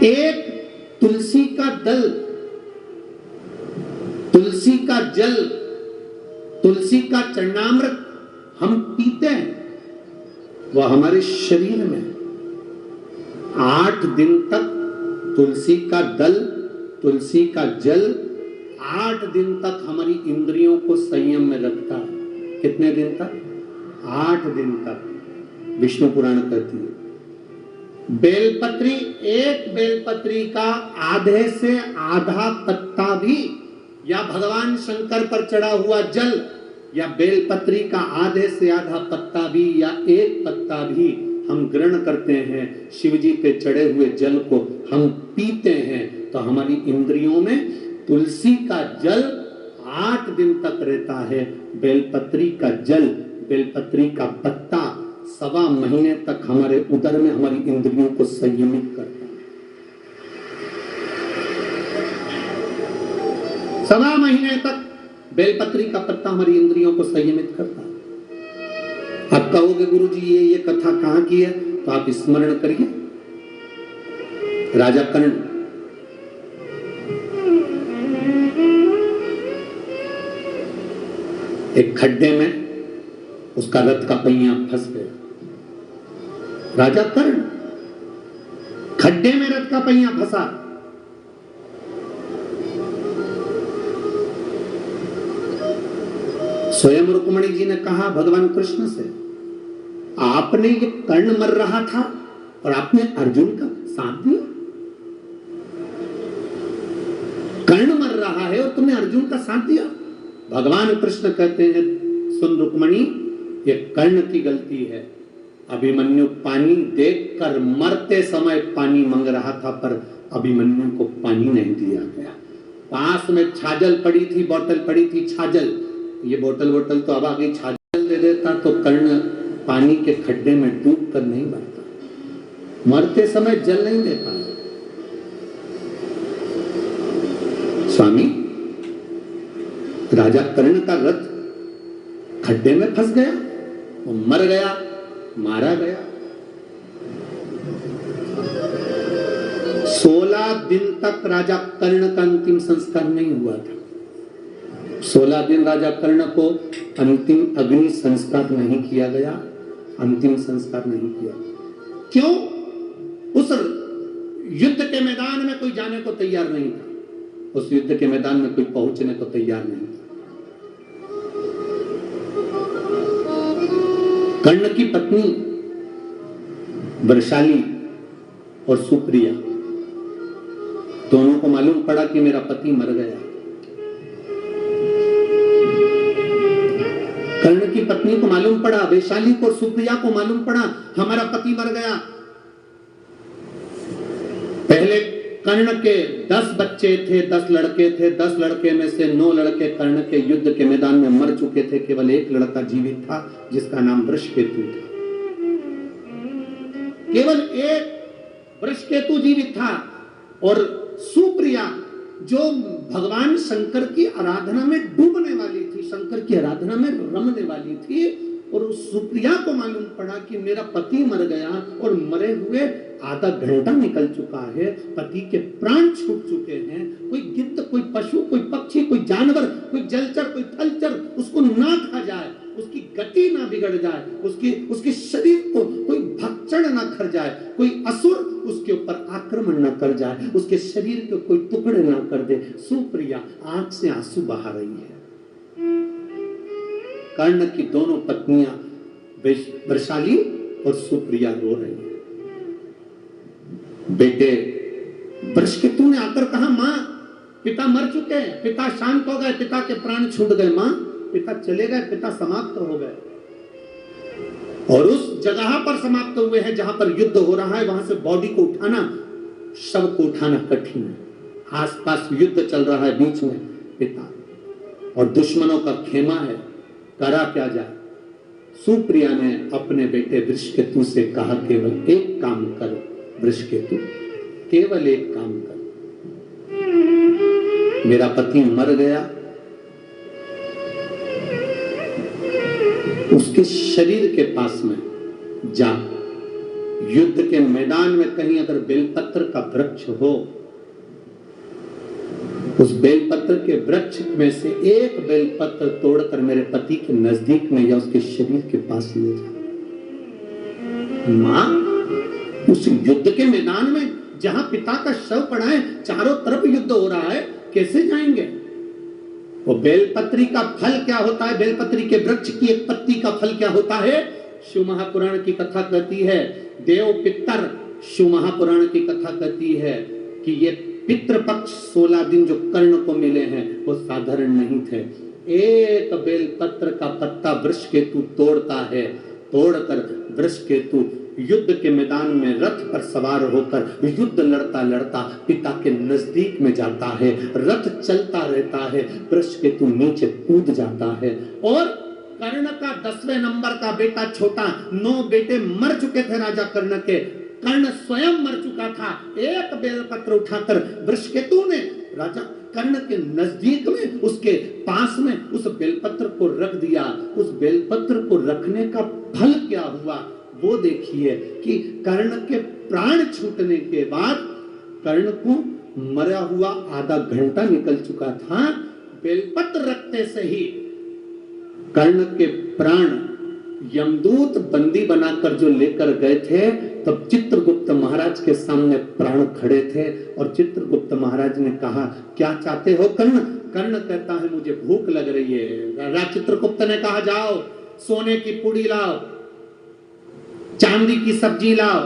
एक तुलसी का दल, तुलसी का जल, तुलसी का चरणामृत हम पीते हैं, वह हमारे शरीर में 8 दिन तक तुलसी का दल, तुलसी का जल 8 दिन तक हमारी इंद्रियों को संयम में रखता है। कितने दिन तक? 8 दिन तक। विष्णु पुराण कहती है बेलपत्री, एक बेलपत्री का आधे से आधा पत्ता भी, या भगवान शंकर पर चढ़ा हुआ जल, या बेलपत्री का आधे से आधा पत्ता भी, या एक पत्ता भी हम ग्रहण करते हैं, शिव जी पे चढ़े हुए जल को हम पीते हैं, तो हमारी इंद्रियों में तुलसी का जल 8 दिन तक रहता है, बेलपत्री का जल, बेलपत्री का पत्ता 1.25 महीने तक हमारे उदर में हमारी इंद्रियों को संयमित करता है। 1.25 महीने तक बेलपत्री का पत्ता हमारी इंद्रियों को संयमित करता है। आप कहोगे गुरुजी ये कथा कहां की है, तो आप स्मरण करिए राजा कर्ण। एक खड्डे में उसका रथ का पहिया फंस गया। राजा कर्ण खड्डे में रथ का पहिया फंसा। स्वयं रुक्मणी जी ने कहा भगवान कृष्ण से, आपने ये कर्ण मर रहा था और आपने अर्जुन का साथ दिया। कर्ण मर रहा है और तुमने अर्जुन का साथ दिया। भगवान कृष्ण कहते हैं सुन रुक्मणी, ये कर्ण की गलती है। अभिमन्यु पानी देखकर मरते समय पानी मांग रहा था, पर अभिमन्यु को पानी नहीं दिया गया। पास में छाजल पड़ी थी, बोतल पड़ी थी छाजल, ये बोतल तो अब आ गई, छाजल दे देता तो कर्ण पानी के खड्डे में डूब कर नहीं मरता। मरते समय जल नहीं दे पाया। स्वामी, राजा कर्ण का रथ खड्डे में फंस गया, वो मर गया, मारा गया। 16 दिन तक राजा कर्ण का अंतिम संस्कार नहीं हुआ था। 16 दिन राजा कर्ण को अंतिम अग्नि संस्कार नहीं किया गया, अंतिम संस्कार नहीं किया। क्यों? उस युद्ध के मैदान में कोई जाने को तैयार नहीं था, उस युद्ध के मैदान में कोई पहुंचने को तैयार नहीं था। कर्ण की पत्नी वृषाली और सुप्रिया दोनों को मालूम पड़ा कि मेरा पति मर गया। कर्ण की पत्नी को मालूम पड़ा, वैशाली को और सुप्रिया को मालूम पड़ा हमारा पति मर गया। पहले कर्ण के 10 बच्चे थे, 10 लड़के थे। 10 लड़के में से 9 लड़के कर्ण के युद्ध के मैदान में मर चुके थे, केवल एक लड़का जीवित था जिसका नाम वृषकेतु था। केवल एक वृषकेतु जीवित था और सुप्रिया जो भगवान शंकर की आराधना में डूबने वाली थी, शंकर की आराधना में रमने वाली थी, और उस सुप्रिया को मालूम पड़ा कि मेरा पति मर गया और मरे हुए आधा घंटा निकल चुका है, पति के प्राण छूट चुके हैं। कोई गिद्ध, कोई पशु, कोई पक्षी, कोई जानवर, कोई जलचर, कोई थलचर उसको ना खा जाए, उसकी गति ना बिगड़ जाए, उसके शरीर को कोई भक्षण ना कर जाए, कोई असुर उसके ऊपर आक्रमण ना कर जाए, उसके शरीर के कोई टुकड़े ना कर दे। सुप्रिया आंख से आंसू बहा रही है। कर्ण की दोनों पत्नियां वृषाली और सुप्रिया रो रही है। बेटे वृषकेतु ने आकर कहा, मां पिता मर चुके हैं, पिता शांत हो गए, पिता के प्राण छूट गए, मां पिता चले गए, पिता समाप्त हो गए। और उस जगह पर समाप्त हुए हैं जहां पर युद्ध हो रहा है, वहां से बॉडी को उठाना, शव को उठाना कठिन है। आसपास युद्ध चल रहा है, बीच में पिता और दुश्मनों का खेमा है, करा क्या जाए। सुप्रिया ने अपने बेटे वृषकेतु से कहा, केवल एक काम करो वृषकेतु, केवल एक काम कर, मेरा पति मर गया, उसके शरीर के पास में जा युद्ध के मैदान में कहीं अगर बेलपत्र का वृक्ष हो, उस बेलपत्र के वृक्ष में से एक बेलपत्र तोड़कर मेरे पति के नजदीक में या उसके शरीर के पास ले जा। मां, उस युद्ध के मैदान में जहां पिता का शव पड़ा है, चारों तरफ युद्ध हो रहा है, कैसे जाएंगे? वो बेलपत्री का फल क्या होता है? बेलपत्री के वृक्ष की एक पत्ती का फल क्या होता है? शिव महापुराण की कथा कहती है, देव पितर, शिव महापुराण की कथा कहती है कि ये पितृपक्ष 16 दिन जो कर्ण को मिले हैं वो साधारण नहीं थे। एक बेलपत्र का पत्ता वृषकेतु तोड़ता है, तोड़कर वृषकेतु युद्ध के मैदान में रथ पर सवार होकर युद्ध लड़ता लड़ता पिता के नजदीक में जाता है। रथ चलता रहता है, वृषकेतु नीचे कूद जाता है और कर्ण का 10वें नंबर का बेटा छोटा, 9 बेटे मर चुके थे राजा कर्ण के, कर्ण स्वयं मर चुका था। एक बेलपत्र उठाकर वृषकेतु ने राजा कर्ण के नजदीक में, उसके पास में उस बेलपत्र को रख दिया। उस बेलपत्र को रखने का फल क्या हुआ वो देखिए कि कर्ण के प्राण छूटने के बाद कर्ण को मरा हुआ आधा घंटा निकल चुका था। बेलपत्र रखते से ही कर्ण के प्राण यमदूत बंदी बनाकर जो लेकर गए थे, तब चित्रगुप्त महाराज के सामने प्राण खड़े थे और चित्रगुप्त महाराज ने कहा, क्या चाहते हो कर्ण? कर्ण कहता है, मुझे भूख लग रही है। राजा चित्रगुप्त ने कहा, जाओ सोने की पुड़ी लाओ, चांदी की सब्जी लाओ,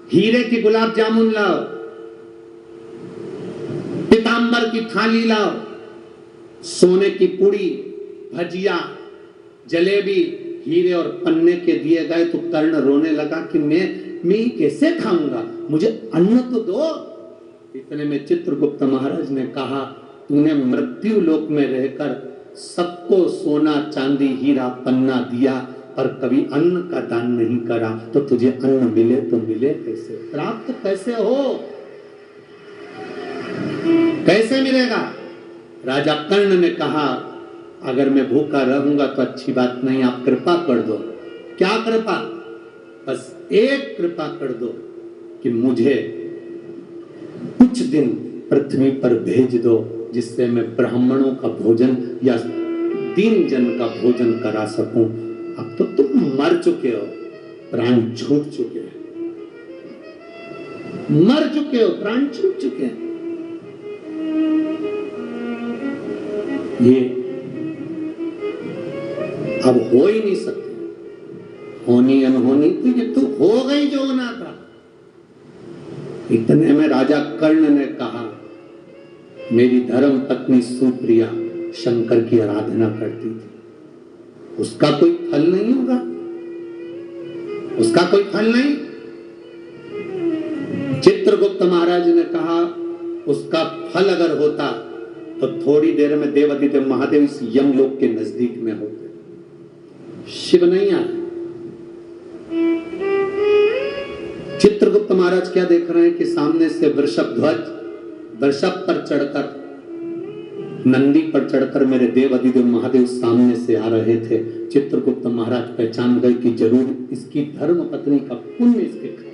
हीरे की गुलाब जामुन लाओ, पीतांबर की थाली लाओ, सोने की पुड़ी, भजिया, जलेबी, हीरे और पन्ने के दिए गए। तो कर्ण रोने लगा कि मैं कैसे खाऊंगा, मुझे अन्न तो दो। इतने में चित्रगुप्त महाराज ने कहा, तूने मृत्यु लोक में रहकर सबको सोना चांदी हीरा पन्ना दिया पर कभी अन्न का दान नहीं करा, तो तुझे अन्न मिले तो मिले कैसे, प्राप्त कैसे हो, कैसे मिलेगा? राजा कर्ण ने कहा, अगर मैं भूखा रहूंगा तो अच्छी बात नहीं, आप कृपा कर दो। क्या कृपा? बस एक कृपा कर दो कि मुझे कुछ दिन पृथ्वी पर भेज दो, जिससे मैं ब्राह्मणों का भोजन या दीन जन का भोजन करा सकूं। अब तो तुम मर चुके हो, प्राण छूट चुके हैं, मर चुके हो, प्राण छूट चुके हैं। ये अब हो ही नहीं सकती, होनी अनहोनी तो ये तो हो गई जो होना था। इतने में राजा कर्ण ने कहा, मेरी धर्म पत्नी सुप्रिया शंकर की आराधना करती थी, उसका कोई फल नहीं होगा, उसका कोई फल नहीं। चित्रगुप्त महाराज ने कहा, उसका फल अगर होता तो थोड़ी देर में देवादिदेव महादेव इस यमलोक के नजदीक में होते। शिव नहीं आए। चित्रगुप्त महाराज क्या देख रहे हैं कि सामने से वृषभ ध्वज, वृषभ पर चढ़कर, नंदी पर चढ़कर मेरे देव अधिदेव महादेव सामने से आ रहे थे। चित्रगुप्त महाराज पहचान गए कि जरूर इसकी धर्म पत्नी का पुण्य इसके खाते,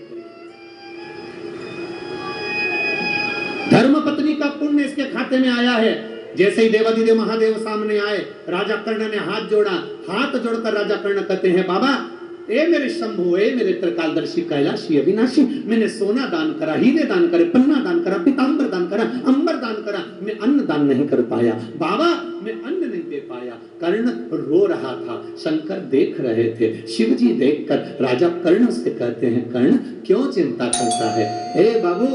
धर्म पत्नी का पुण्य इसके खाते में आया है। जैसे ही देवाधिदेव महादेव सामने आए, राजा कर्ण ने हाथ जोड़ा। हाथ जोड़कर राजा कर्ण कहते हैं, बाबा ए मेरे शंभु, ए मेरे त्रिकालदर्शी कैलाशी अविनाशी, मैंने सोना दान करा, हीरे दान करे, पन्ना दान करा, पीतांबर दान करा, अंबर दान करा, मैं अन्न दान नहीं कर पाया। बाबा मैं अन्न नहीं दे पाया। कर्ण रो रहा था, शंकर देख रहे थे। शिवजी देखकर राजा कर्ण से कहते हैं, कर्ण क्यों चिंता करता है? ए बाबू,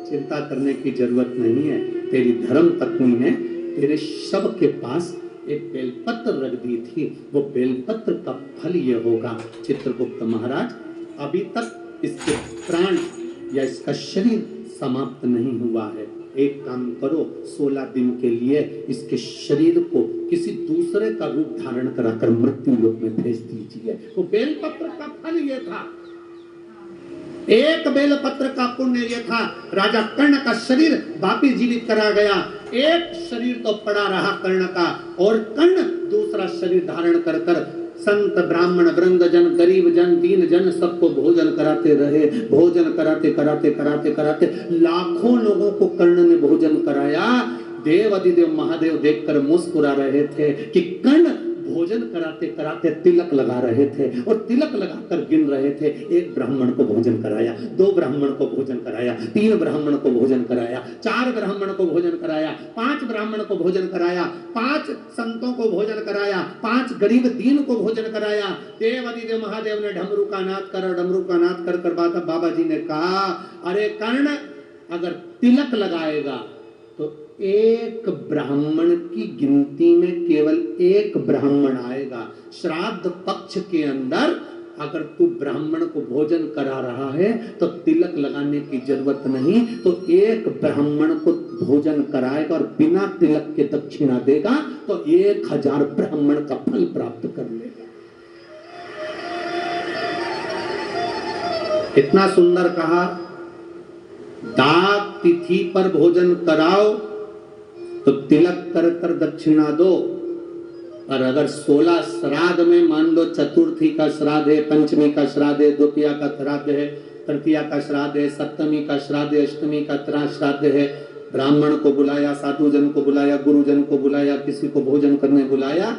चिंता करने की जरूरत नहीं है। तेरी धर्म पत्नी ने तेरे शव के पास एक बेलपत्र रख दी थी, वो बेलपत्र का फल ये होगा। चित्रगुप्त महाराज, अभी तक इसके प्राण या इसका शरीर समाप्त नहीं हुआ है। एक काम करो, 16 दिन के लिए इसके शरीर को किसी दूसरे का रूप धारण कराकर मृत्यु लोक में भेज दीजिए। वो बेलपत्र का फल ये था, एक बेलपत्र का पुण्य ये था। राजा कर्ण का शरीर वापिस जीवित करा गया। एक शरीर तो पड़ा रहा कर्ण का, और कर्ण दूसरा शरीर धारण कर कर संत ब्राह्मण वृंद जन गरीब जन दीन जन सबको भोजन कराते रहे। भोजन कराते कराते कराते कराते लाखों लोगों को कर्ण ने भोजन कराया। देव अधिदेव महादेव देखकर मुस्कुरा रहे थे कि कर्ण भोजन कराते कराते तिलक लगा रहे थे और तिलक लगाकर गिन रहे थे। एक ब्राह्मण को भोजन कराया, 2 ब्राह्मण को भोजन कराया, 3 ब्राह्मण को भोजन कराया, 4 ब्राह्मण को भोजन कराया, 5 ब्राह्मण को भोजन कराया, 5 संतों को भोजन कराया, 5 गरीब दीन को भोजन कराया। देव अधिदेव महादेव ने डमरू का नाद कर डमरू का नाद कर बाबा जी ने कहा, अरे कर्ण अगर तिलक लगाएगा तो एक ब्राह्मण की गिनती में केवल 1 ब्राह्मण आएगा। श्राद्ध पक्ष के अंदर अगर तू ब्राह्मण को भोजन करा रहा है तो तिलक लगाने की जरूरत नहीं, तो 1 ब्राह्मण को भोजन कराएगा और बिना तिलक के दक्षिणा देगा तो 1000 ब्राह्मण का फल प्राप्त कर लेगा। इतना सुंदर कहा। दाग तिथि पर भोजन कराओ तो तिलक कर कर दक्षिणा दो, और अगर 16 श्राद्ध में मान लो चतुर्थी का श्राद्ध है, पंचमी का श्राद्ध है, द्वितीया का श्राद्ध है, तृतीया का श्राद्ध है, सप्तमी का श्राद्ध है, अष्टमी का श्राद्ध है, ब्राह्मण को बुलाया, साधु जन को बुलाया, गुरुजन को बुलाया, किसी को भोजन करने बुलाया,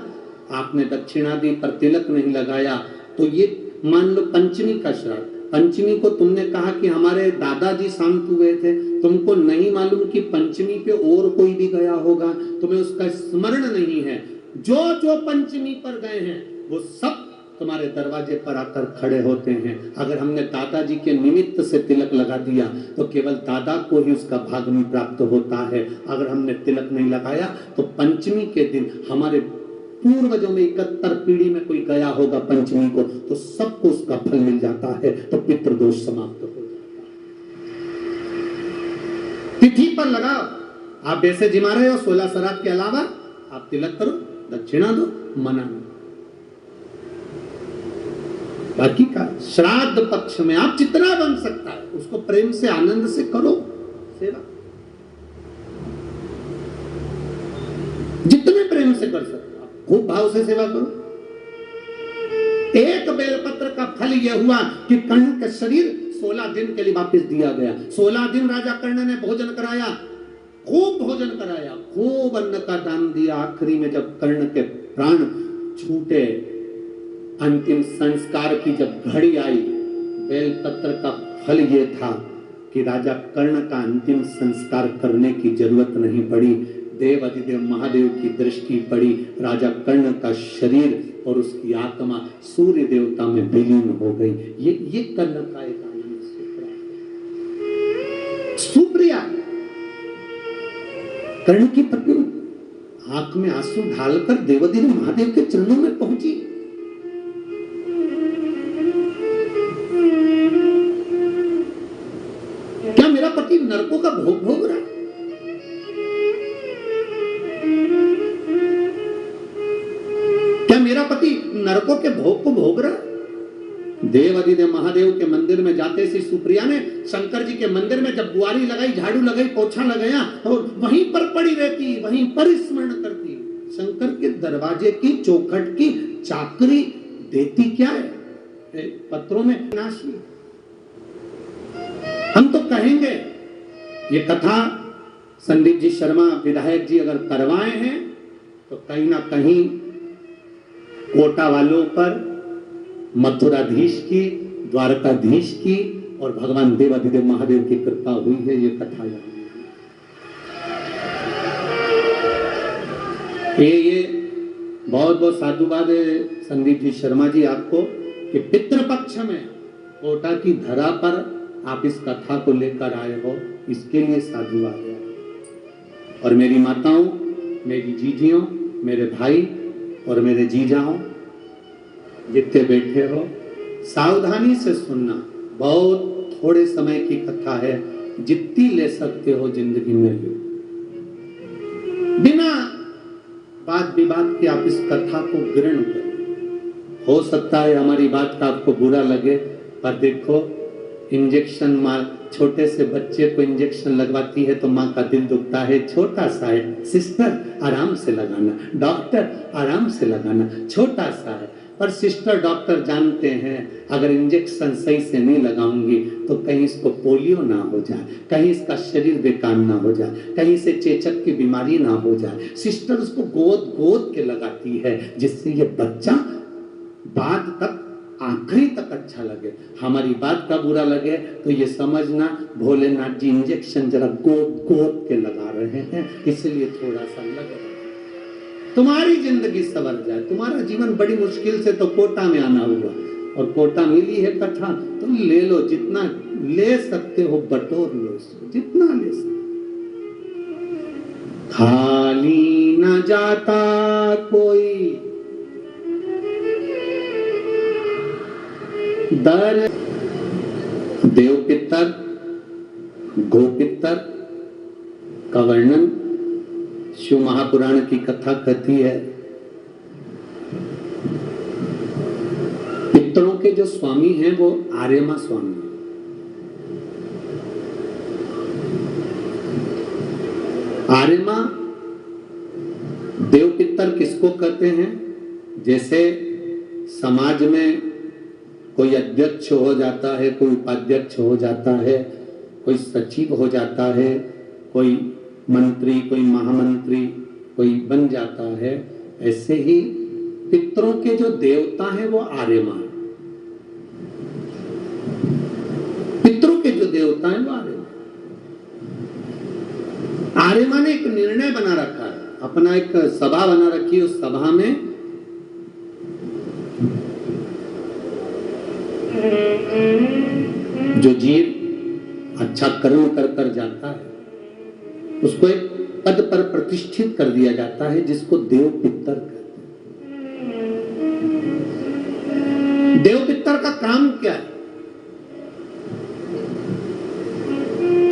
आपने दक्षिणा दी पर तिलक नहीं लगाया, तो ये मान लो पंचमी का श्राद्ध, पंचमी को तुमने कहा कि हमारे दादाजी शांत हुए थे, तुमको नहीं मालूम कि पंचमी पे और कोई भी गया होगा, तुम्हें उसका स्मरण नहीं है। जो जो पंचमी पर गए हैं वो सब तुम्हारे दरवाजे पर आकर खड़े होते हैं। अगर हमने दादाजी के निमित्त से तिलक लगा दिया तो केवल दादा को ही उसका भागनी प्राप्त होता है। अगर हमने तिलक नहीं लगाया तो पंचमी के दिन हमारे पूर्वजों में 71 पीढ़ी में कोई गया होगा पंचमी को, तो सबको उसका फल मिल जाता है, तो पितृदोष समाप्त हो जाता है। तिथि पर लगाओ। आप वैसे जिमा रहे हो 16 श्राद्ध के अलावा आप तिलक करो, दक्षिणा दो, मना नहीं। बाकी का श्राद्ध पक्ष में आप जितना बन सकता है उसको प्रेम से आनंद से करो सेवा, जितने प्रेम से कर सकते खूब भाव से सेवा करो। एक बेलपत्र का फल यह हुआ कि कर्ण का शरीर 16 दिन के लिए वापस दिया गया। 16 दिन राजा कर्ण ने भोजन कराया, खूब भोजन कराया, खूब अन्न का दान दिया। आखिरी में जब कर्ण के प्राण छूटे, अंतिम संस्कार की जब घड़ी आई, बेलपत्र का फल यह था कि राजा कर्ण का अंतिम संस्कार करने की जरूरत नहीं पड़ी। देव अधिदेव महादेव की दृष्टि पड़ी, राजा कर्ण का शरीर और उसकी आत्मा सूर्य देवता में विलीन हो गई। ये कर्ण का एक आनंद सुप्रिया, कर्ण की पत्नी आंख में आंसू ढालकर देवाधिदेव महादेव के चरणों में पहुंची। क्या मेरा पति नरकों का भोग भोग रहा है? मेरा पति नरकों के भोग को भोग रहा है? देव अधिदेव महादेव के मंदिर में जाते सी सुप्रिया ने शंकर जी के मंदिर में जब बुआरी लगाई, झाड़ू लगाई, पोछा लगाया और वहीं पर पड़ी रहती, वहीं पर स्मरण करती। शंकर के दरवाजे की चौखट की चाकरी देती क्या है? पत्रों में नाशी। हम तो कहेंगे ये कथा संदीप जी शर्मा विधायक जी अगर करवाए हैं तो कहीं ना कहीं कोटा वालों पर मथुराधीश की, द्वारकाधीश की और भगवान देवाधिदेव महादेव की कृपा हुई है। ये कथा ये बहुत बहुत साधुवाद है संदीप जी शर्मा जी आपको कि पितृपक्ष में कोटा की धरा पर आप इस कथा को लेकर आए हो, इसके लिए साधुवाद है। और मेरी माताओं, मेरी जीजियों, मेरे भाई और मेरे जीजाओं जितने बैठे हो, सावधानी से सुनना। बहुत थोड़े समय की कथा है, जितनी ले सकते हो जिंदगी में लो। बिना बात विवाद के आप इस कथा को ग्रहण करो। हो सकता है हमारी बात का आपको बुरा लगे, पर देखो इंजेक्शन मार, छोटे से बच्चे को इंजेक्शन लगवाती है तो माँ का दिल दुखता है। छोटा सा है, सिस्टर आराम से लगाना, डॉक्टर आराम से लगाना, छोटा सा है। पर सिस्टर डॉक्टर जानते हैं अगर इंजेक्शन सही से नहीं लगाऊंगी तो कहीं इसको पोलियो ना हो जाए, कहीं इसका शरीर बेकार ना हो जाए, कहीं इसे चेचक की बीमारी ना हो जाए। सिस्टर उसको गोद गोद के लगाती है जिससे ये बच्चा बाद तक आखिरी तक अच्छा लगे। हमारी बात का बुरा लगे तो ये समझना भोलेनाथ जी इंजेक्शन जरा गोद गोद के लगा रहे हैं, इसलिए थोड़ा सा लग रहा है। तुम्हारी जिंदगी संवर जाए। तुम्हारा जीवन बड़ी मुश्किल से तो कोटा में आना हुआ और कोटा मिली है कथा, तुम ले लो, जितना ले सकते हो बटोर लो, जितना ले सकते। खाली न जाता कोई दर। देव पितर गो पितर का वर्णन शिव महापुराण की कथा कहती है। पितरों के जो स्वामी हैं वो आर्यमा स्वामी हैं। आर्यमा देव पितर किसको कहते हैं? जैसे समाज में कोई अध्यक्ष हो जाता है, कोई उपाध्यक्ष हो जाता है, कोई सचिव हो जाता है, कोई मंत्री, कोई महामंत्री, कोई बन जाता है, ऐसे ही पितरों के जो देवता हैं वो आर्यमा है। पितरों के जो देवता हैं वो आर्यमा। आर्यमा ने एक निर्णय बना रखा है, अपना एक सभा बना रखी है। उस सभा में जो जीव अच्छा कर्म कर कर जाता है उसको एक पद पर प्रतिष्ठित कर दिया जाता है जिसको देव पितर कहते हैं। देव पितर का काम क्या है?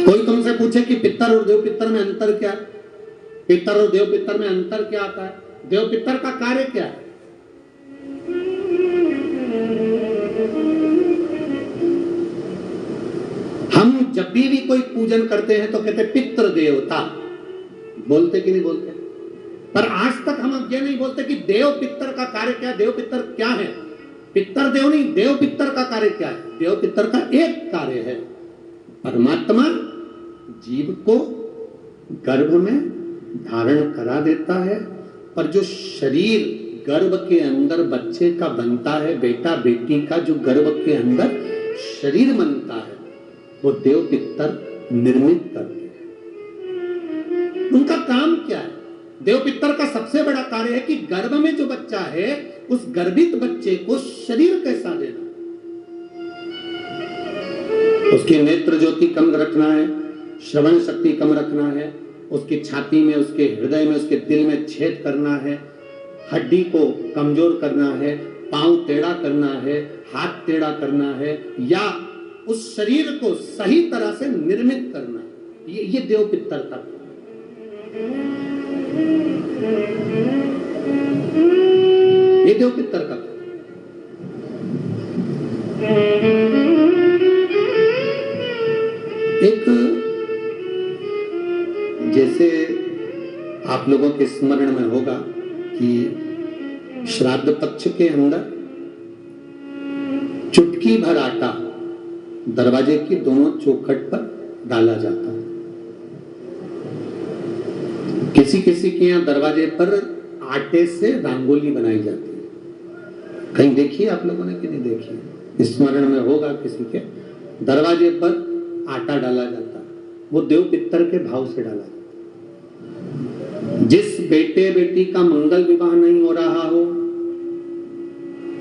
कोई तुमसे पूछे कि पितर और देव पितर में अंतर क्या है, पितर और देव पितर में अंतर क्या आता है, देव पितर का कार्य क्या है? हम जब भी कोई पूजन करते हैं तो कहते पितृ देवता, बोलते कि नहीं बोलते? पर आज तक हम ये नहीं बोलते कि देव पितर का कार्य क्या, देव पितर क्या है। पितर देव नहीं, देव पितर का कार्य क्या है? देव पितर का एक कार्य है, परमात्मा जीव को गर्भ में धारण करा देता है, पर जो शरीर गर्भ के अंदर बच्चे का बनता है, बेटा बेटी का जो गर्भ के अंदर शरीर बनता है, वो देव पितर निर्मित करते हैं। उनका काम क्या है? देव पितर का सबसे बड़ा कार्य है कि गर्भ में जो बच्चा है उस गर्भित बच्चे को शरीर कैसा देना, उसकी नेत्र ज्योति कम रखना है, श्रवण शक्ति कम रखना है, उसकी छाती में, उसके हृदय में, उसके दिल में छेद करना है, हड्डी को कमजोर करना है, पांव टेढ़ा करना है, हाथ टेढ़ा करना है, या उस शरीर को सही तरह से निर्मित करना है। ये देव पितर का, ये देव पितर का। एक जैसे आप लोगों के स्मरण में होगा कि श्राद्ध पक्ष के अंदर चुटकी भर आटा दरवाजे की दोनों चौखट पर डाला जाता है। किसी किसी के यहाँ दरवाजे पर आटे से रंगोली बनाई जाती है। कहीं देखी आप लोगों ने कि नहीं देखी? स्मरण में होगा किसी के, दरवाजे पर आटा डाला जाता है, वो देव पितर के भाव से डाला जाता है। जिस बेटे बेटी का मंगल विवाह नहीं हो रहा हो,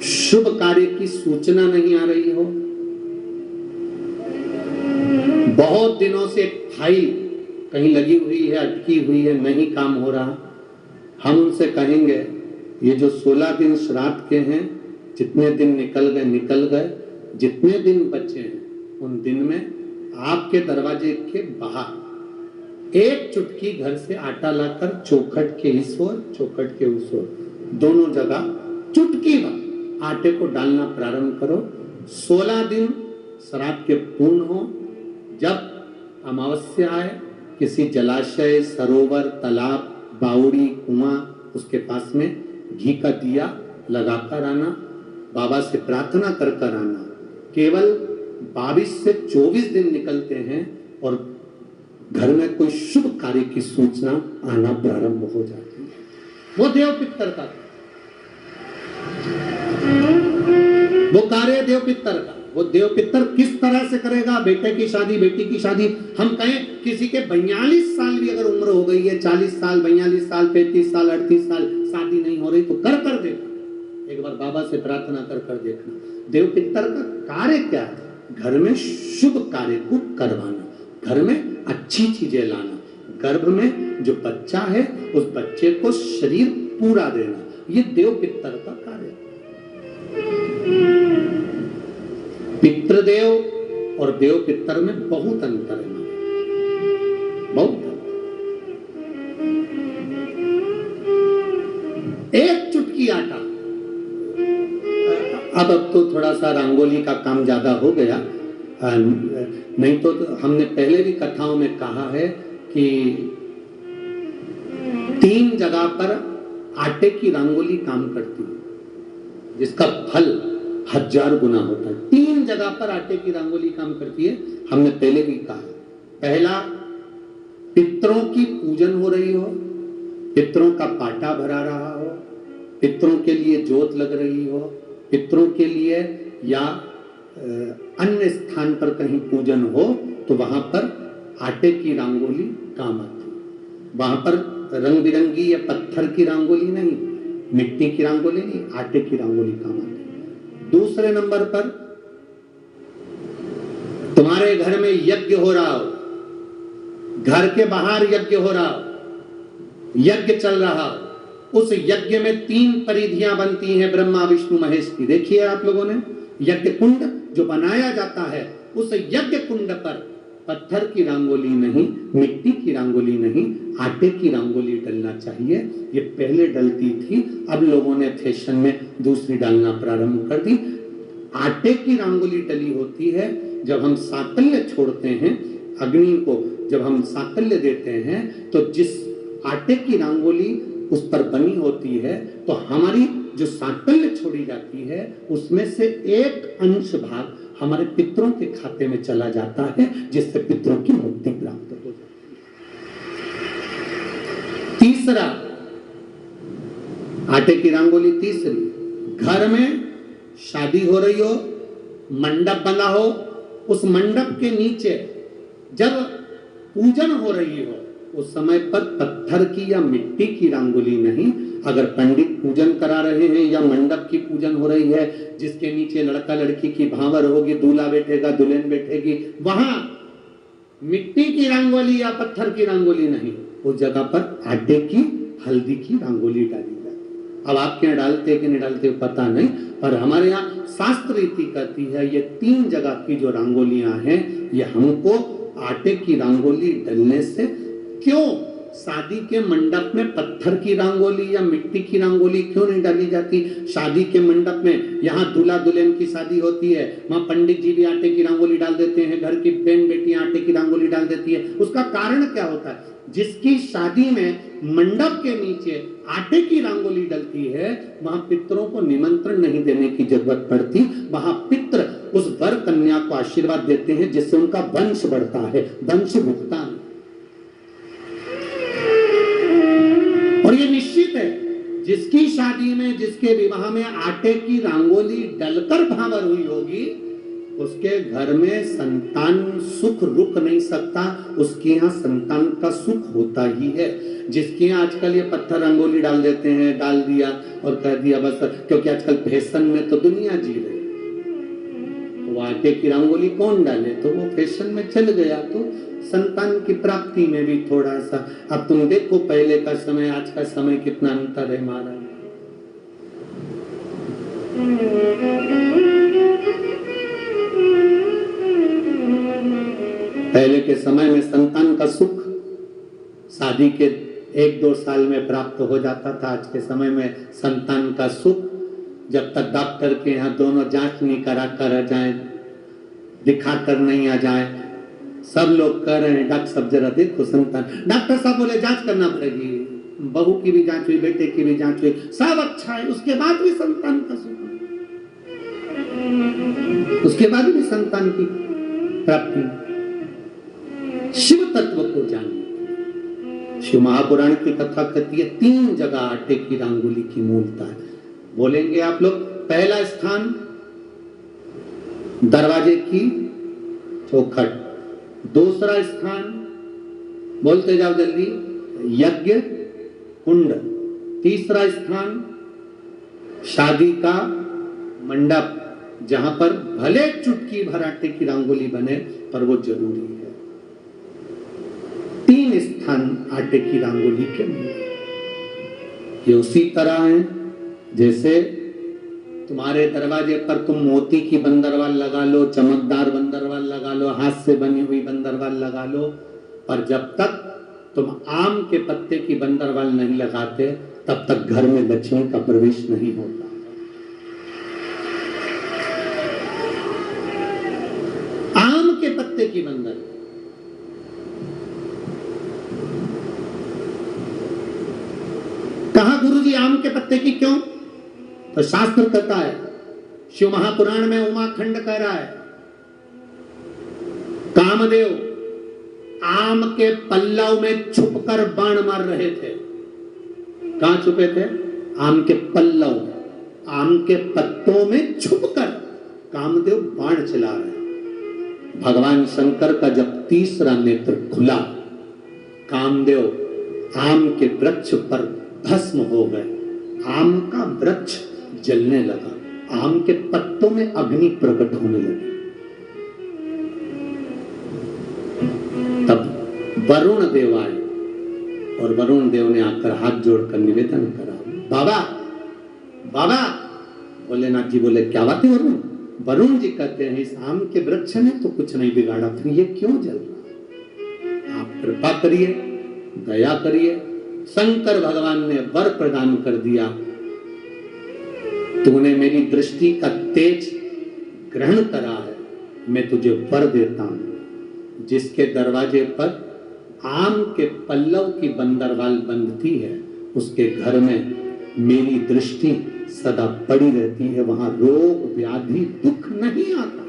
शुभ कार्य की सूचना नहीं आ रही हो, बहुत दिनों से फाइल कहीं लगी हुई है, अटकी हुई है, नहीं काम हो रहा, हम उनसे कहेंगे ये जो 16 दिन श्राद्ध के हैं, जितने दिन निकल गए निकल गए, जितने दिन बचे हैं उन दिन में आपके दरवाजे के बाहर एक चुटकी घर से आटा लाकर चौखट के इस ओर, चौखट के उस ओर, दोनों जगह चुटकी भर आटे को डालना प्रारंभ करो। 16 दिन श्राद्ध के पूर्ण हो। जब अमावस्या आए, किसी जलाशय, सरोवर, तालाब, बावड़ी, कुआं, उसके पास में घी का दिया लगाकर आना बाबा से प्रार्थना कर कर आना। केवल 22 से 24 दिन निकलते हैं और घर में कोई शुभ कार्य की सूचना आना प्रारंभ हो जाती है। वो देव पितर का, वो कार्य देव पितर का। वो देव पितर किस तरह से करेगा? बेटे की शादी, बेटी की शादी, हम कहें किसी के 42 साल भी अगर उम्र हो गई है, 40 साल, 42 साल, 35 साल, 38 साल, शादी नहीं हो रही तो कर कर देखना। एक बार बाबा से प्रार्थना कर कर देखना। देव पितर का कार्य क्या है? घर में शुभ कार्य को करवाना, घर में अच्छी चीजें लाना, गर्भ में जो बच्चा है उस बच्चे को शरीर पूरा देना, ये देव पितर का कार्य। पितृदेव और देव पितर में बहुत अंतर है, बहुत अंतर। एक चुटकी आटा, अब तो थोड़ा सा रंगोली का काम ज्यादा हो गया, नहीं तो हमने पहले भी कथाओं में कहा है कि 3 जगह पर आटे की रंगोली काम करती है, जिसका फल 1000 गुना होता है। 3 जगह पर आटे की रंगोली काम करती है, हमने पहले भी कहा। पहला, पितरों की पूजन हो रही हो, पितरों का पाटा भरा रहा हो, पितरों के लिए जोत लग रही हो, पितरों के लिए या अन्य स्थान पर कहीं पूजन हो, तो वहां पर आटे की रंगोली काम आती है। वहां पर रंग बिरंगी या पत्थर की रंगोली नहीं, मिट्टी की रंगोली नहीं, आटे की रंगोली काम आती है। दूसरे नंबर पर, तुम्हारे घर में यज्ञ हो रहा हो, घर के बाहर यज्ञ हो रहा हो, यज्ञ चल रहा हो, उस यज्ञ में 3 परिधियां बनती हैं ब्रह्मा विष्णु महेश की। देखिए आप लोगों ने, यज्ञ कुंड जो बनाया जाता है, उस यज्ञ कुंड पर पत्थर की रंगोली नहीं, मिट्टी की रंगोली नहीं, आटे की रंगोली डलना चाहिए। ये पहले डलती थी, अब लोगों ने फैशन में दूसरी डालना प्रारंभ कर दी। आटे की रंगोली डली होती है जब हम साकल्य छोड़ते हैं, अग्नि को जब हम साकल्य देते हैं, तो जिस आटे की रंगोली उस पर बनी होती है, तो हमारी जो साकल्य छोड़ी जाती है उसमें से एक अंश भाग हमारे पितरों के खाते में चला जाता है, जिससे पितरों की मुक्ति प्राप्त हो जाती है। तीसरा, आटे की रंगोली तीसरी, घर में शादी हो रही हो, मंडप बना हो, उस मंडप के नीचे जब पूजन हो रही हो, उस समय पर पत्थर की या मिट्टी की रंगोली नहीं। अगर पंडित पूजन करा रहे हैं या मंडप की पूजन हो रही है, जिसके नीचे लड़का लड़की की भावर होगी, दूल्हा बैठेगा, दुल्हन बैठेगी, वहां मिट्टी की रंगोली या पत्थर की रंगोली नहीं, उस जगह पर आटे की, हल्दी की रंगोली डाली जाती। अब आपके यहाँ डालते कि नहीं डालते पता नहीं, पर हमारे यहाँ शास्त्र रीति कहती है ये 3 जगह की जो रंगोलियां हैं, ये हमको आटे की रंगोली डलने से, क्यों शादी के मंडप में पत्थर की रंगोली या मिट्टी की रंगोली क्यों नहीं डाली जाती? शादी के मंडप में, यहाँ दूल्हा दुल्हन की शादी होती है, वहां पंडित जी भी आटे की रंगोली डाल देते हैं, घर की बहन बेटियां आटे की रंगोली डाल देती है। उसका कारण क्या होता है? जिसकी शादी में मंडप के नीचे आटे की रंगोली डलती है, वहां पितरों को निमंत्रण नहीं देने की जरूरत पड़ती। वहां पितर उस वर कन्या को आशीर्वाद देते हैं, जिससे उनका वंश बढ़ता है, वंश भुगतान। और ये निश्चित है, जिसकी शादी में, जिसके विवाह में आटे की रंगोली डलकर भावर हुई होगी, उसके घर में संतान सुख रुक नहीं सकता, उसके यहाँ संतान का सुख होता ही है। जिसके यहाँ आजकल ये पत्थर रंगोली डाल देते हैं, डाल दिया और कह दिया बस, क्योंकि आजकल फैशन में तो दुनिया जी रही, वो आटे की रंगोली कौन डाले, तो वो फैशन में चल गया। तो संतान की प्राप्ति में भी थोड़ा सा, अब तुम देखो पहले का समय, आज का समय कितना अंतर है हमारा। पहले के समय में संतान का सुख शादी के 1-2 साल में प्राप्त हो जाता था। आज के समय में संतान का सुख जब तक डॉक्टर के यहाँ दोनों जांच नहीं करा कर आ जाए, दिखा कर नहीं आ जाए, सब लोग कह रहे हैं डॉक्टर साहब जरा देखो संतान, डॉक्टर साहब बोले जांच करना पड़ेगी, बहू की भी जांच हुई, बेटे की भी जांच हुई, सब अच्छा है, उसके बाद भी संतान का सुख। उसके बाद भी संतान की प्राप्ति। शिव तत्व को जानना। शिव महापुराण की कथा कहती है 3 जगह आटे की रंगोली की मूलता है। बोलेंगे आप लोग। पहला स्थान दरवाजे की चौखट, दूसरा स्थान बोलते जाओ जल्दी यज्ञ कुंड, तीसरा स्थान शादी का मंडप, जहां पर भले चुटकी भर आटे की रंगोली बने पर वो जरूरी है। 3 स्थान आटे की रंगोली के लिए। ये उसी तरह है जैसे तुम्हारे दरवाजे पर तुम मोती की बंदरवाल लगा लो, चमकदार बंदरवाल लगा लो, हाथ से बनी हुई बंदरवाल लगा लो, पर जब तक तुम आम के पत्ते की बंदरवाल नहीं लगाते तब तक घर में लक्ष्मी का प्रवेश नहीं होता। आम के पत्ते की बंदर। कहा गुरुजी आम के पत्ते की क्यों? तो शास्त्र कहता है, शिव महापुराण में उमाखंड कह रहा है, कामदेव आम के पल्लव में छुपकर बाण मार रहे थे। कहां छुपे थे? आम के पल्लव, आम के पत्तों में छुपकर कामदेव बाण चला रहे। भगवान शंकर का जब तीसरा नेत्र खुला, कामदेव आम के वृक्ष पर भस्म हो गए। आम का वृक्ष जलने लगा, आम के पत्तों में अग्नि प्रकट होने लगी। तब वरुण देव आए और वरुण देव ने आकर हाथ जोड़कर निवेदन करा, बाबा बाबा। भोलेनाथ जी बोले क्या बात है वरुण? वरुण जी कहते हैं इस आम के वृक्ष ने तो कुछ नहीं बिगाड़ा, फिर ये क्यों जल रहा? आप कृपा करिए, दया करिए। शंकर भगवान ने वर प्रदान कर दिया, तूने मेरी दृष्टि का तेज ग्रहण करा है, मैं तुझे वर देता हूं। जिसके दरवाजे पर आम के पल्लव की बंदरवाल बंधती है, उसके घर में मेरी दृष्टि सदा पड़ी रहती है, वहां रोग व्याधि दुख नहीं आता।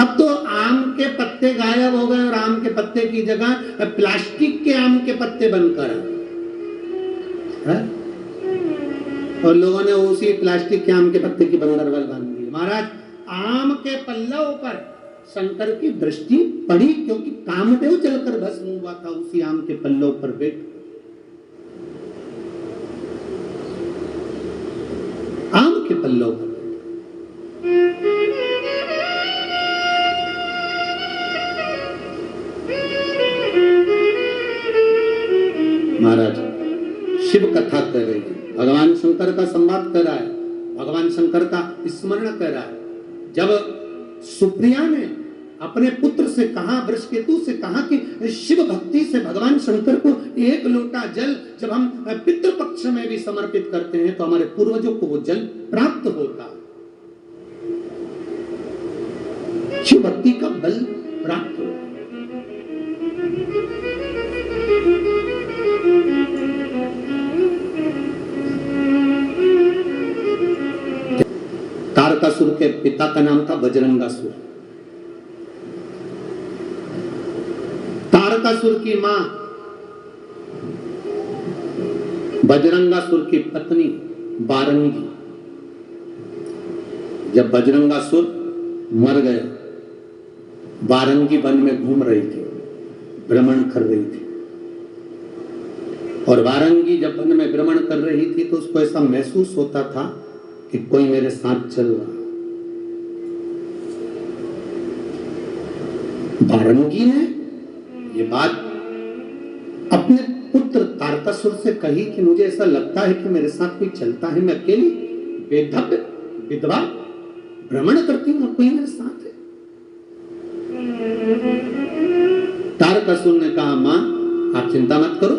अब तो आम के पत्ते गायब हो गए और आम के पत्ते की जगह प्लास्टिक के आम के पत्ते बनकर है? और लोगों ने उसी प्लास्टिक के आम के पत्ते की बंदरवाल बांध दी। महाराज आम के पल्लव पर शंकर की दृष्टि पड़ी क्योंकि कामदेव जलकर भस्म हुआ था उसी आम के पल्लव पर बैठ। आम के पल्लव पर महाराज शिव कथा कर रही है, भगवान शंकर का संवाद कर रहा है, भगवान शंकर का स्मरण कर रहा है। जब सुप्रिया ने अपने पुत्र से कहा, वृषकेतु से कहा कि शिव भक्ति से भगवान शंकर को 1 लोटा जल जब हम पितृपक्ष में भी समर्पित करते हैं तो हमारे पूर्वजों को वो जल प्राप्त होता। शिव भक्ति का बल प्राप्त होता। तारकासुर के पिता का नाम था बजरंगासुर। तारकासुर की मां बजरंगासुर की पत्नी बारंगी। जब बजरंगासुर मर गए, बारंगी वन में घूम रही थी, भ्रमण कर रही थी। और बारंगी जब वन में भ्रमण कर रही थी तो उसको ऐसा महसूस होता था कि कोई मेरे साथ चल रहा। बारंगी ने ये बात अपने पुत्र तारकासुर से कही कि मुझे ऐसा लगता है कि मेरे साथ कोई चलता है, मैं अकेली बेधव्य विधवा भ्रमण करती हूं, कोई मेरे साथ है। तारकासुर ने कहा, मां आप चिंता मत करो,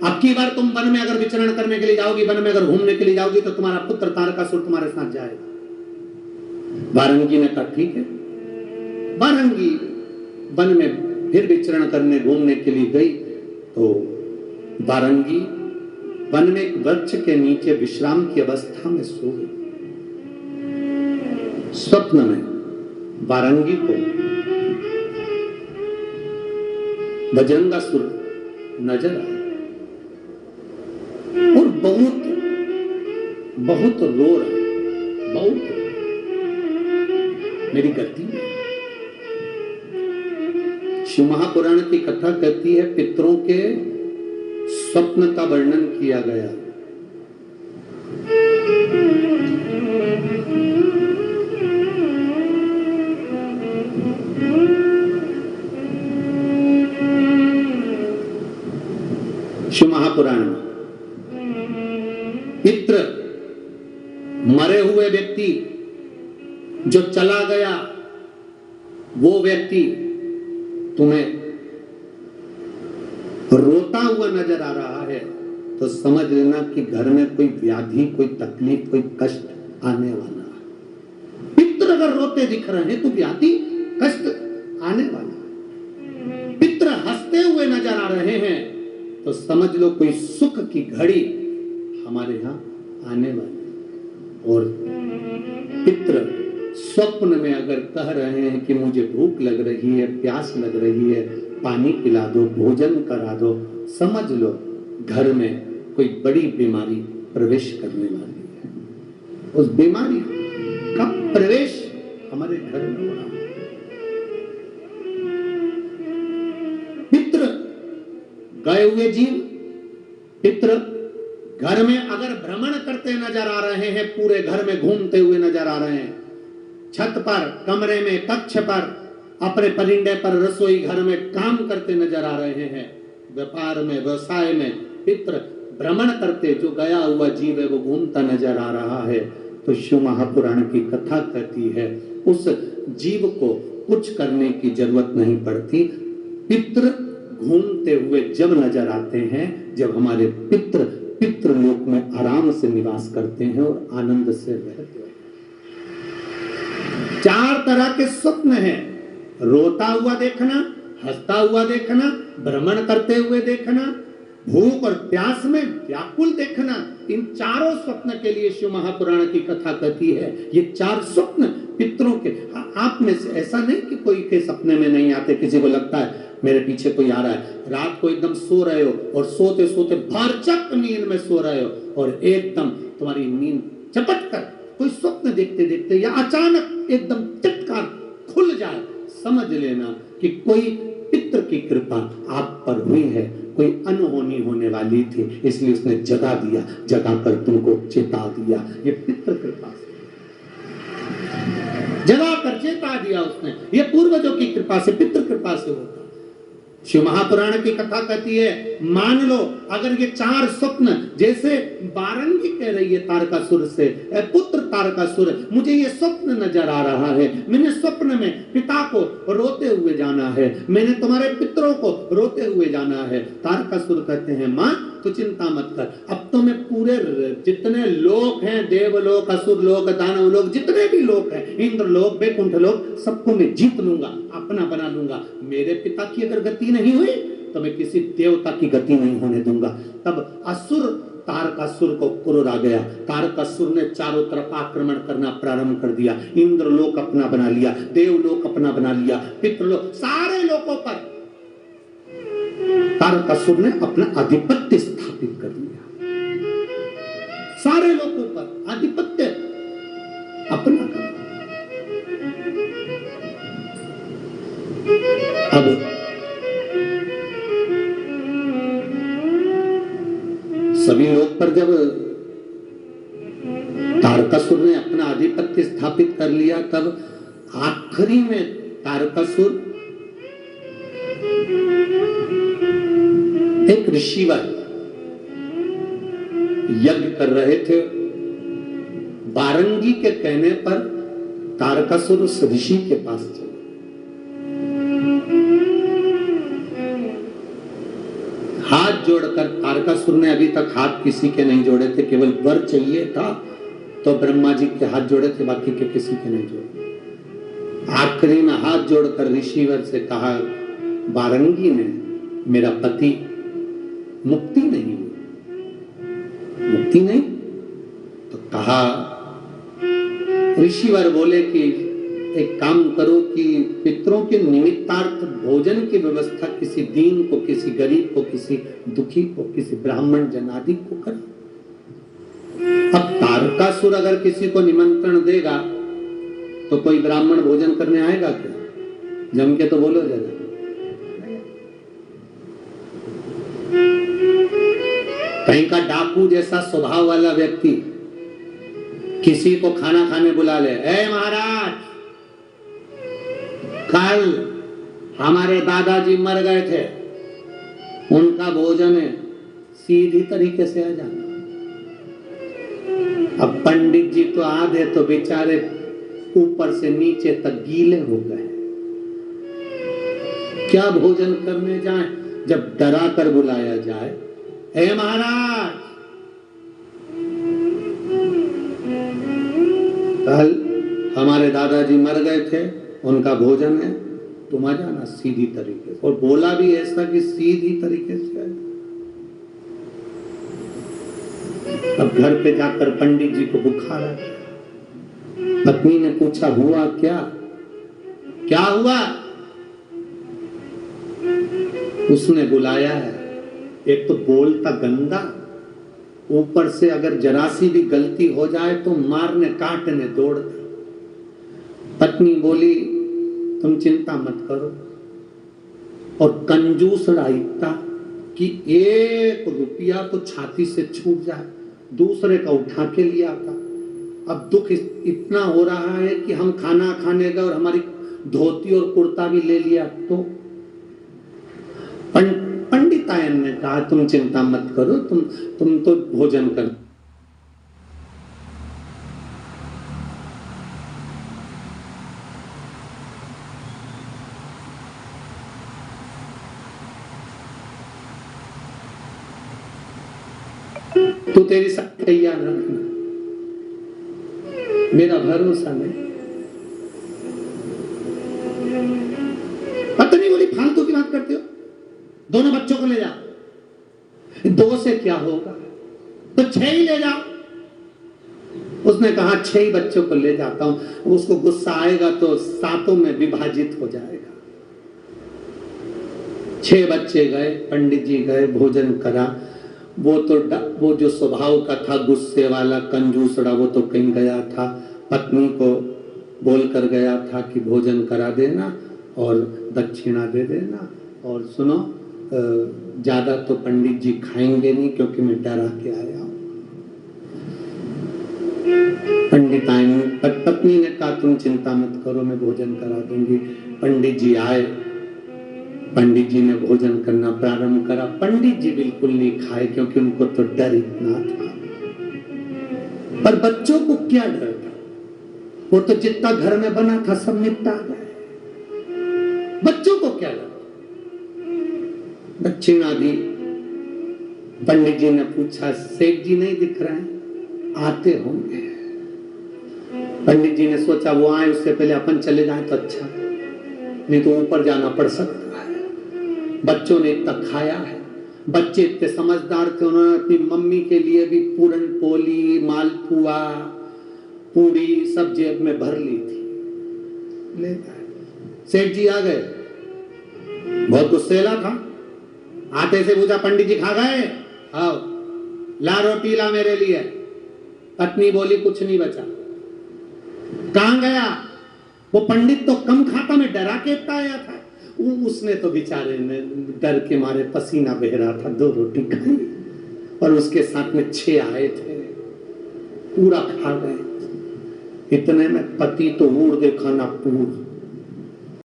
अब की बार तुम वन में अगर विचरण करने के लिए जाओगी, वन में अगर घूमने के लिए जाओगी तो तुम्हारा पुत्र तारकासुर तुम्हारे साथ जाएगा। बारंगी ने कहा ठीक है। बारंगी वन में फिर विचरण करने घूमने के लिए गई तो बारंगी वन में एक वृक्ष के नीचे विश्राम की अवस्था में सो गई। स्वप्न में वारंगी को भजंगासुर नजर आया और बहुत बहुत रो रहा है, बहुत मेरी गलती है। शिव महापुराण की कथा कहती है पितरों के स्वप्न का वर्णन किया गया। शिव महापुराण में पितृ मरे हुए व्यक्ति जो चला गया वो व्यक्ति तुम्हें रोता हुआ नजर आ रहा है तो समझ लेना कि घर में कोई व्याधि, कोई तकलीफ, कोई कष्ट आने वाला है। पितृ अगर रोते दिख रहे हैं तो व्याधि, कष्ट आने वाला है। पितृ हंसते हुए नजर आ रहे हैं तो समझ लो कोई सुख की घड़ी हमारे यहां आने वाली है। और पितृ स्वप्न में अगर कह रहे हैं कि मुझे भूख लग रही है, प्यास लग रही है, पानी पिला दो, भोजन करा दो, समझ लो घर में कोई बड़ी बीमारी प्रवेश करने वाली है। उस बीमारी का प्रवेश हमारे घर में हो रहा है। पितृ गए हुए जीव, पितृ घर में अगर भ्रमण करते नजर आ रहे हैं, पूरे घर में घूमते हुए नजर आ रहे हैं, छत पर, कमरे में, कक्ष पर, अपने परिंदे पर, रसोई घर में काम करते नजर आ रहे हैं, व्यापार में, व्यवसाय में पितृ भ्रमण करते, जो गया हुआ जीव है वो घूमता नजर आ रहा है। तो शिव महापुराण की कथा कहती है उस जीव को कुछ करने की जरूरत नहीं पड़ती। पितृ घूमते हुए जब नजर आते हैं, जब हमारे पितृ पितृलोक में आराम से निवास करते हैं और आनंद से रहते हैं। 4 तरह के स्वप्न हैं, रोता हुआ देखना, हंसता हुआ देखना, भ्रमण करते हुए देखना, भूख और प्यास में व्याकुल देखना। इन चारों स्वप्न के लिए शिव महापुराण की कथा कहती है ये 4 स्वप्न पितरों के। आप में से ऐसा नहीं कि कोई के सपने में नहीं आते, किसी को लगता है मेरे पीछे कोई आ रहा है, रात को एकदम सो रहे हो और सोते सोते भरचक नींद में सो रहे हो और एकदम तुम्हारी नींद झपट कर कोई स्वप्न देखते देखते या अचानक एकदम चटकार खुल जाए, समझ लेना कि कोई पितृ की कृपा आप पर हुई है, कोई अनहोनी होने वाली थी, इसलिए उसने जगा दिया, जगा कर तुमको चेता दिया। ये पितृ कृपा से जगा कर चेता दिया उसने, ये पूर्वजों की कृपा से, पितृ कृपा से होता। शिव महापुराण की कथा कहती है मान लो अगर ये 4 स्वप्न, जैसे बारंगी कह रही है तारकासुर से, पुत्र तारकासुर मुझे ये स्वप्न नजर आ रहा है, मैंने स्वप्न में पिता को रोते हुए जाना है, मैंने तुम्हारे पितरों को रोते हुए जाना है। तारकासुर कहते हैं मां तो चिंता मत कर, अब तो मैं पूरे जितने लोक हैं, देवलोक, असुर लोक, दानव लोक, जितने भी लोक हैं, इंद्र लोक, बैकुंठ लोक, सबको मैं जीत लूंगा, अपना बना लूंगा। मेरे पिता की अगर गति नहीं हुई तो मैं किसी देवता की गति नहीं होने दूंगा। तब असुर तारकासुर को क्रोध आ गया, तारकासुर ने चारों तरफ आक्रमण करना प्रारंभ कर दिया, इंद्र लोक अपना बना लिया, देवलोक अपना बना लिया, पितृलोक, सारे लोकों पर तारकासुर ने अपना आधिपत्य स्थापित कर दिया, सारे लोगों पर आधिपत्य अपना कर। अब सभी लोग पर जब तारकासुर ने अपना आधिपत्य स्थापित कर लिया, तब आखिरी में तारकासुर एक ऋषिवर यज्ञ कर रहे थे, बारंगी के कहने पर तारकासुर उस ऋषि के पास चले। हाथ जोड़कर, तारकासुर ने अभी तक हाथ किसी के नहीं जोड़े थे, केवल वर चाहिए था तो ब्रह्मा जी के हाथ जोड़े थे, बाकी के किसी के नहीं जोड़े। आखिरी में हाथ जोड़कर ऋषिवर से कहा बारंगी ने मेरा पति मुक्ति नहीं हुई, मुक्ति नहीं, तो कहा ऋषिवर बोले कि एक काम करो कि पितरों के निमित्तार्थ भोजन की व्यवस्था किसी दीन को, किसी गरीब को, किसी दुखी को, किसी ब्राह्मण जनादि को करो। अब तारकासुर अगर किसी को निमंत्रण देगा तो कोई ब्राह्मण भोजन करने आएगा क्या? जम के तो बोलो जरा। कहीं का डाकू जैसा स्वभाव वाला व्यक्ति किसी को खाना खाने बुला ले, ए महाराज, कल हमारे दादाजी मर गए थे, उनका भोजन है, सीधी तरीके से आ जाना। अब पंडित जी तो आधे तो बेचारे ऊपर से नीचे तक गीले हो गए, क्या भोजन करने जाएं? जब डरा कर बुलाया जाए, हे महाराज, कल हमारे दादाजी मर गए थे, उनका भोजन है, तुम आ जाना सीधी तरीके से। और बोला भी ऐसा कि सीधी तरीके से आए। अब घर पे जाकर पंडित जी को बुखार आ गया। पत्नी ने पूछा, हुआ क्या? क्या हुआ? उसने बुलाया है, एक तो बोलता गंदा, ऊपर से अगर जरा सी भी गलती हो जाए तो मारने काटने दौड़ता। पत्नी बोली, तुम चिंता मत करो। और कंजूसड़ा इतना कि 1 रुपया तो छाती से छूट जाए, दूसरे का उठा के लिया आता। अब दुख इतना हो रहा है कि हम खाना खाने गए और हमारी धोती और कुर्ता भी ले लिया। तो पंडितायन ने कहा, तुम चिंता मत करो, तुम तो भोजन कर। तू तेरी सब तैयार रखना, मेरा भरोसा नहीं। पत्नी बोली, फालतू की बात करते हो, दोनों बच्चों को ले जाओ। 2 से क्या होगा, तो 6 ही ले जाओ। उसने कहा 6 ही बच्चों को ले जाता हूं। उसको गुस्सा आएगा तो 7 में विभाजित हो जाएगा। 6 बच्चे गए, पंडित जी गए, भोजन करा। वो जो स्वभाव का था गुस्से वाला कंजूसड़ा, वो तो कहीं गया था, पत्नी को बोल कर गया था कि भोजन करा देना और दक्षिणा दे देना, और सुनो ज्यादा तो पंडित जी खाएंगे नहीं क्योंकि मैं डरा के आया हूं। पत्नी ने कहा, तुम चिंता मत करो, मैं भोजन करा दूंगी। पंडित जी आए, पंडित जी ने भोजन करना प्रारंभ करा। पंडित जी बिल्कुल नहीं खाए क्योंकि उनको तो डर इतना था। पर बच्चों को क्या डर था, वो तो जितना घर में बना था सब निपटा गए। बच्चों को क्या डर? दक्षिणा दी। पंडित जी ने पूछा, सेठ जी नहीं दिख रहे हैं? आते होंगे। पंडित जी ने सोचा वो आए उससे पहले अपन चले जाएं तो अच्छा, नहीं तो ऊपर जाना पड़ सकता है। बच्चों ने इतना खाया है, बच्चे इतने समझदार थे, उन्होंने अपनी मम्मी के लिए भी पूरन पोली, मालपुआ, पूड़ी सब जेब में भर ली थी। ले गए। सेठ जी आ गए, बहुत गुस्सेला था। आते से पूछा, पंडित जी खा गए? आओ, ला रोटी ला मेरे लिए। पत्नी बोली, कुछ नहीं बचा। कहां गया? वो पंडित तो कम खाता, मैं डरा के इतना आया था। उसने तो बेचारे ने डर के मारे पसीना बह रहा था, 2 रोटी खाई और उसके साथ में 6 आए थे, पूरा खा गए। इतने में पति तो उड़ के खाना पूरा